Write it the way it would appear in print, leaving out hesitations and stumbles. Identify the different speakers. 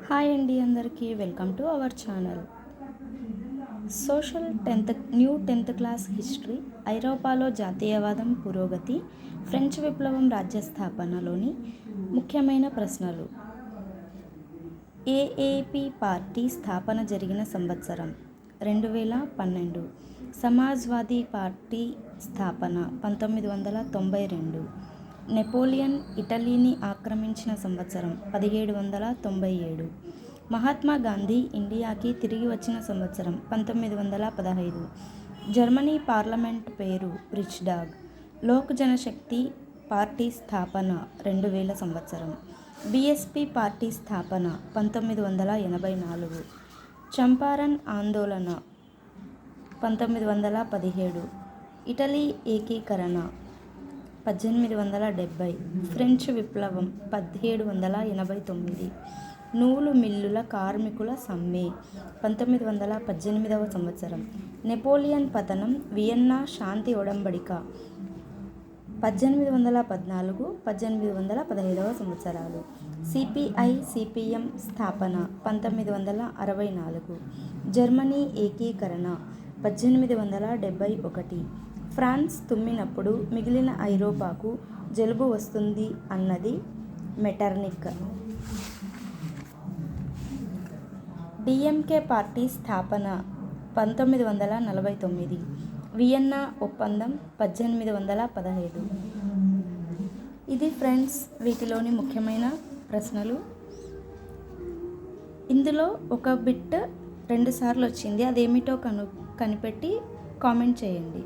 Speaker 1: Hi అండి, అందరికీ welcome to our channel. Social tenth class history, ఐరోపాలో జాతీయవాదం పురోగతి, ఫ్రెంచ్ విప్లవం రాజ్య స్థాపనలోని ముఖ్యమైన ప్రశ్నలు. ఏఏపీ పార్టీ స్థాపన జరిగిన సంవత్సరం 2012. సమాజ్వాదీ పార్టీ స్థాపన 1992. నెపోలియన్ ఇటలీని ఆక్రమించిన సంవత్సరం 1797. మహాత్మా గాంధీ ఇండియాకి తిరిగి వచ్చిన సంవత్సరం 1915. జర్మనీ పార్లమెంట్ పేరు రిచ్డాగ్. లోక్ జనశక్తి పార్టీ స్థాపన 2000 సంవత్సరం. బీఎస్పీ పార్టీ స్థాపన 1984. చంపారన్ ఆందోళన 1917. ఇటలీ ఏకీకరణ 1870. ఫ్రెంచ్ విప్లవం 1789. నూలు మిల్లుల కార్మికుల సమ్మె 1918 సంవత్సరం. నెపోలియన్ పతనం, వియన్నా శాంతి ఒడంబడిక 1814, 1815 సంవత్సరాలు. సిపిఐ సిపిఎం స్థాపన 1964. జర్మనీ ఏకీకరణ 1871. ఫ్రాన్స్ తుమ్మినప్పుడు మిగిలిన ఐరోపాకు జలుబు వస్తుంది అన్నది మెటర్నిక్. డిఎంకే పార్టీ స్థాపన 1949. వియన్నా ఒప్పందం 1815. ఇది ఫ్రెండ్స్ వీటిలోని ముఖ్యమైన ప్రశ్నలు. ఇందులో ఒక బిట్ 2 సార్లు వచ్చింది, అదేమిటో కనిపెట్టి కామెంట్ చేయండి.